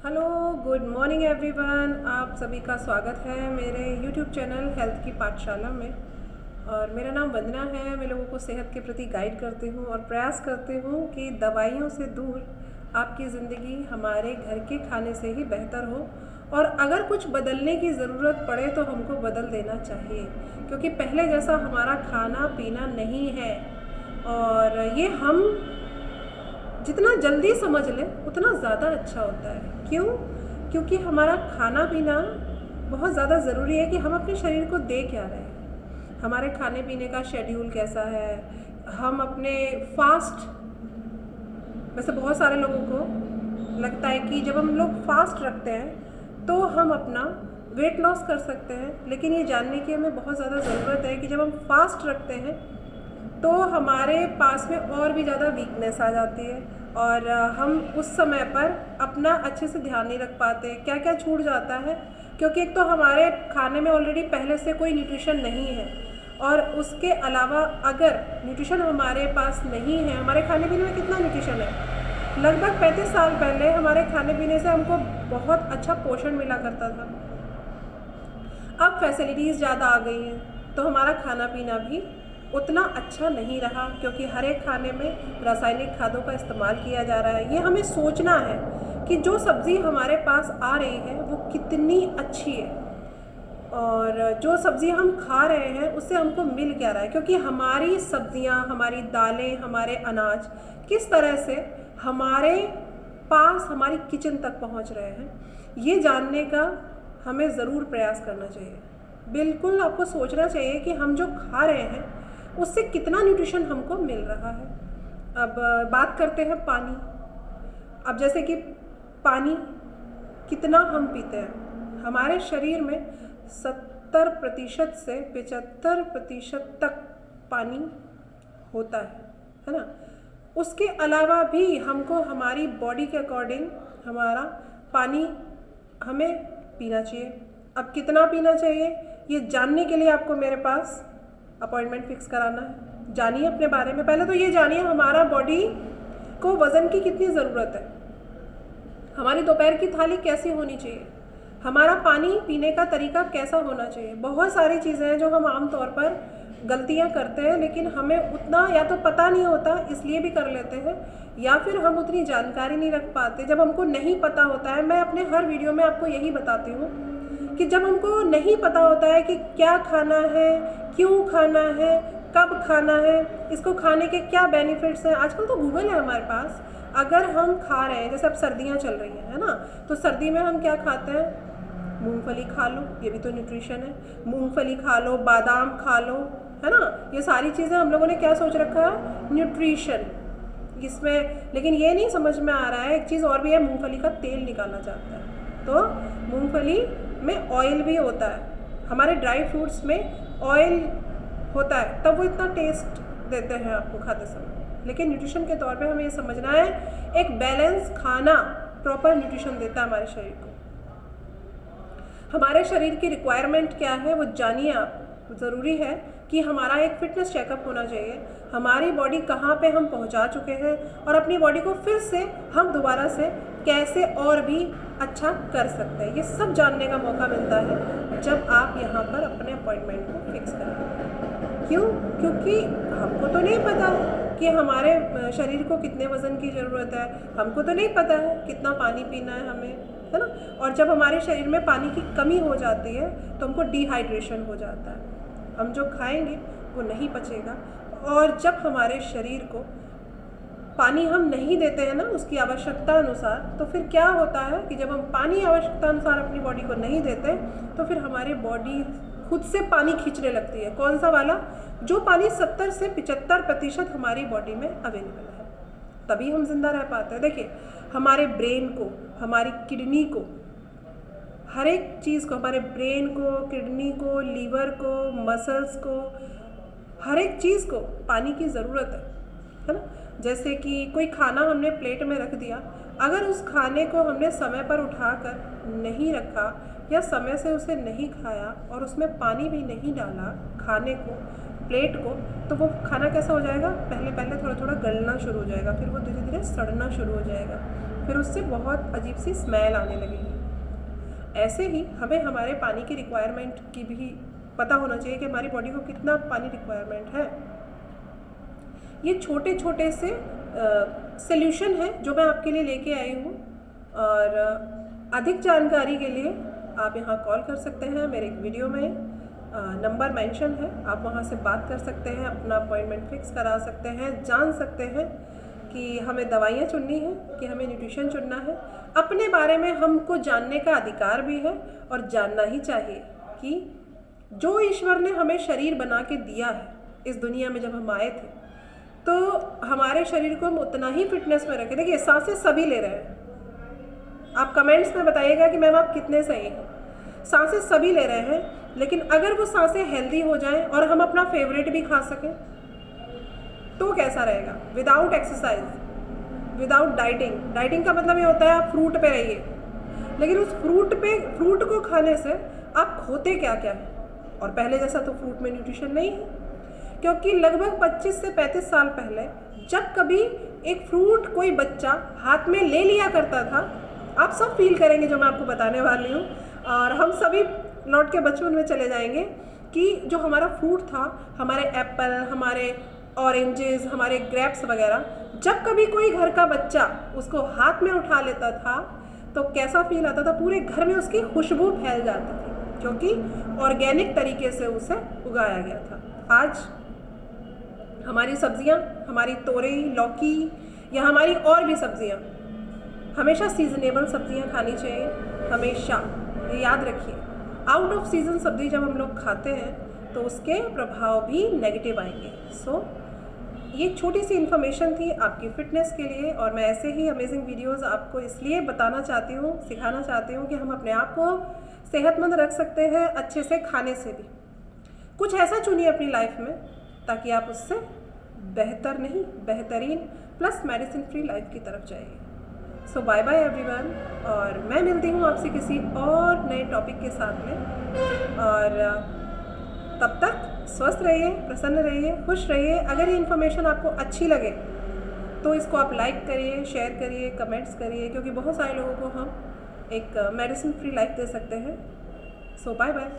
Hello, good morning everyone. आप सभी का स्वागत है मेरे यूट्यूब चैनल हेल्थ की पाठशाला में। और मेरा नाम वंदना है। मैं लोगों को सेहत के प्रति गाइड करती हूँ और प्रयास करती हूँ कि दवाइयों से दूर आपकी ज़िंदगी हमारे घर के खाने से ही बेहतर हो। और अगर कुछ बदलने की ज़रूरत पड़े तो हमको बदल देना चाहिए, क्योंकि पहले जैसा हमारा खाना पीना नहीं है। और ये हम जितना जल्दी समझ लें उतना ज़्यादा अच्छा होता है। क्यों? क्योंकि हमारा खाना पीना बहुत ज़्यादा ज़रूरी है कि हम अपने शरीर को दे क्या रहे हैं, हमारे खाने पीने का शेड्यूल कैसा है। हम अपने फास्ट, वैसे बहुत सारे लोगों को लगता है कि जब हम लोग फास्ट रखते हैं तो हम अपना वेट लॉस कर सकते हैं, लेकिन ये जानने की हमें बहुत ज़्यादा ज़रूरत है कि जब हम फास्ट रखते हैं तो हमारे पास में और भी ज़्यादा वीकनेस आ जाती है और हम उस समय पर अपना अच्छे से ध्यान नहीं रख पाते। क्या क्या छूट जाता है, क्योंकि एक तो हमारे खाने में ऑलरेडी पहले से कोई न्यूट्रिशन नहीं है, और उसके अलावा अगर न्यूट्रिशन हमारे पास नहीं है, हमारे खाने पीने में कितना न्यूट्रिशन है। लगभग 35 साल पहले हमारे खाने पीने से हमको बहुत अच्छा पोषण मिला करता था। अब फैसिलिटीज़ ज़्यादा आ गई हैं तो हमारा खाना पीना भी उतना अच्छा नहीं रहा, क्योंकि हर एक खाने में रासायनिक खादों का इस्तेमाल किया जा रहा है। ये हमें सोचना है कि जो सब्ज़ी हमारे पास आ रही है वो कितनी अच्छी है और जो सब्ज़ी हम खा रहे हैं उससे हमको मिल क्या रहा है, क्योंकि हमारी सब्ज़ियां, हमारी दालें, हमारे अनाज किस तरह से हमारे पास, हमारी किचन तक पहुंच रहे हैं, ये जानने का हमें ज़रूर प्रयास करना चाहिए। बिल्कुल आपको सोचना चाहिए कि हम जो खा रहे हैं उससे कितना न्यूट्रिशन हमको मिल रहा है। अब बात करते हैं पानी। अब जैसे कि पानी कितना हम पीते हैं, हमारे शरीर में 70% से 75% तक पानी होता है ना। उसके अलावा भी हमको हमारी बॉडी के अकॉर्डिंग हमारा पानी हमें पीना चाहिए। अब कितना पीना चाहिए ये जानने के लिए आपको मेरे पास अपॉइंटमेंट फिक्स कराना है। जानिए अपने बारे में। पहले तो ये जानिए हमारा बॉडी को वज़न की कितनी ज़रूरत है, हमारी दोपहर की थाली कैसी होनी चाहिए, हमारा पानी पीने का तरीका कैसा होना चाहिए। बहुत सारी चीज़ें हैं जो हम आम तौर पर गलतियां करते हैं, लेकिन हमें उतना या तो पता नहीं होता इसलिए भी कर लेते हैं, या फिर हम उतनी जानकारी नहीं रख पाते। जब हमको नहीं पता होता है, मैं अपने हर वीडियो में आपको यही बताती हूँ कि जब हमको नहीं पता होता है कि क्या खाना है, क्यों खाना है, कब खाना है, इसको खाने के क्या बेनिफिट्स हैं। आजकल तो गूगल है हमारे पास। अगर हम खा रहे हैं, जैसे अब सर्दियाँ चल रही हैं, है ना, तो सर्दी में हम क्या खाते हैं? मूंगफली खा लो, ये भी तो न्यूट्रिशन है। मूंगफली खा लो, बादाम खा लो, है ना। ये सारी चीज़ें हम लोगों ने क्या सोच रखा है? न्यूट्रिशन इसमें। लेकिन ये नहीं समझ में आ रहा है एक चीज़ और भी है, मूंगफली का तेल निकाला जाता है। तो मूंगफली में ऑयल भी होता है, हमारे ड्राई फ्रूट्स में ऑयल होता है, तब वो इतना टेस्ट देते हैं आपको खाते समय। लेकिन न्यूट्रिशन के तौर पे हमें ये समझना है, एक बैलेंस खाना प्रॉपर न्यूट्रिशन देता है हमारे शरीर को। हमारे शरीर की रिक्वायरमेंट क्या है वो जानिए आप। ज़रूरी है कि हमारा एक फिटनेस चेकअप होना चाहिए, हमारी बॉडी कहाँ पे हम पहुँचा चुके हैं और अपनी बॉडी को फिर से हम दोबारा से कैसे और भी अच्छा कर सकते हैं। ये सब जानने का मौका मिलता है जब आप यहाँ पर अपने अपॉइंटमेंट को फिक्स करें। क्यों? क्योंकि हमको तो नहीं पता है कि हमारे शरीर को कितने वज़न की ज़रूरत है, हमको तो नहीं पता है कितना पानी पीना है हमें, है ना। और जब हमारे शरीर में पानी की कमी हो जाती है तो हमको डिहाइड्रेशन हो जाता है, हम जो खाएंगे वो नहीं पचेगा। और जब हमारे शरीर को पानी हम नहीं देते हैं ना उसकी आवश्यकता अनुसार, तो फिर क्या होता है कि जब हम पानी आवश्यकता अनुसार अपनी बॉडी को नहीं देते तो फिर हमारी बॉडी खुद से पानी खींचने लगती है। कौन सा वाला? जो पानी 70 से 75% हमारी बॉडी में अवेलेबल है, तभी हम जिंदा रह पाते हैं। देखिए, हमारे ब्रेन को, हमारी किडनी को, हर एक चीज़ को, हमारे ब्रेन को, किडनी को, लीवर को, मसल्स को, हर एक चीज़ को पानी की ज़रूरत है ना। जैसे कि कोई खाना हमने प्लेट में रख दिया, अगर उस खाने को हमने समय पर उठाकर नहीं रखा या समय से उसे नहीं खाया और उसमें पानी भी नहीं डाला खाने को, प्लेट को, तो वो खाना कैसा हो जाएगा? पहले थोड़ा थोड़ा गलना शुरू हो जाएगा, फिर वो धीरे धीरे सड़ना शुरू हो जाएगा। फिर उससे बहुत अजीब सी स्मेल आने लगेगी। ऐसे ही हमें हमारे पानी की रिक्वायरमेंट की भी पता होना चाहिए कि हमारी बॉडी को कितना पानी रिक्वायरमेंट है। ये छोटे छोटे से सॉल्यूशन है जो मैं आपके लिए लेके आई हूँ, और अधिक जानकारी के लिए आप यहाँ कॉल कर सकते हैं। मेरे एक वीडियो में नंबर मेंशन है, आप वहाँ से बात कर सकते हैं, अपना अपॉइंटमेंट फिक्स करा सकते हैं, जान सकते हैं कि हमें दवाइयाँ चुननी है कि हमें न्यूट्रिशन चुनना है। अपने बारे में हमको जानने का अधिकार भी है और जानना ही चाहिए कि जो ईश्वर ने हमें शरीर बना के दिया है इस दुनिया में, जब हम आए थे तो हमारे शरीर को हम उतना ही फिटनेस में रखें। देखिए सांसें सभी ले रहे हैं, आप कमेंट्स में बताइएगा कि मैम आप कितने सही हैं। सांसें सभी ले रहे हैं, लेकिन अगर वो सांसें हेल्दी हो जाएं और हम अपना फेवरेट भी खा सकें तो कैसा रहेगा। Without exercise, without dieting. Dieting का मतलब ये होता है आप फ्रूट पे रहिए, लेकिन उस फ्रूट को खाने से आप खोते क्या क्या है। और पहले जैसा तो फ्रूट में न्यूट्रिशन नहीं है, क्योंकि लगभग 25 से 35 साल पहले जब कभी एक फ्रूट कोई बच्चा हाथ में ले लिया करता था, आप सब फील करेंगे जो मैं आपको बताने वाली हूँ, और हम सभी लौट के बचपन में चले जाएंगे कि जो हमारा फ्रूट था, हमारे एप्पल, हमारे ऑरेंजेस, हमारे ग्रेप्स वगैरह, जब कभी कोई घर का बच्चा उसको हाथ में उठा लेता था तो कैसा फील आता था। पूरे घर में उसकी खुशबू फैल जाती थी, क्योंकि ऑर्गेनिक तरीके से उसे उगाया गया था। आज हमारी सब्जियां, हमारी तोरई, लौकी या हमारी और भी सब्जियां, हमेशा सीजनेबल सब्जियां खानी चाहिए। हमेशा ये याद रखिए, आउट ऑफ सीज़न सब्जी जब हम लोग खाते हैं तो उसके प्रभाव भी नेगेटिव आएंगे। सो ये छोटी सी इन्फॉर्मेशन थी आपकी फ़िटनेस के लिए, और मैं ऐसे ही अमेजिंग वीडियोस आपको इसलिए बताना चाहती हूँ, सिखाना चाहती हूँ कि हम अपने आप को सेहतमंद रख सकते हैं अच्छे से खाने से भी। कुछ ऐसा चुनिए अपनी लाइफ में ताकि आप उससे बेहतर नहीं, बेहतरीन प्लस मेडिसिन फ्री लाइफ की तरफ जाइए। सो बाय बाय एवरीवन, और मैं मिलती हूँ आपसे किसी और नए टॉपिक के साथ में, और तब तक स्वस्थ रहिए, प्रसन्न रहिए, खुश रहिए। अगर ये इन्फॉर्मेशन आपको अच्छी लगे तो इसको आप लाइक करिए, शेयर करिए, कमेंट्स करिए, क्योंकि बहुत सारे लोगों को हम एक मेडिसिन फ्री लाइफ दे सकते हैं। सो बाय बाय।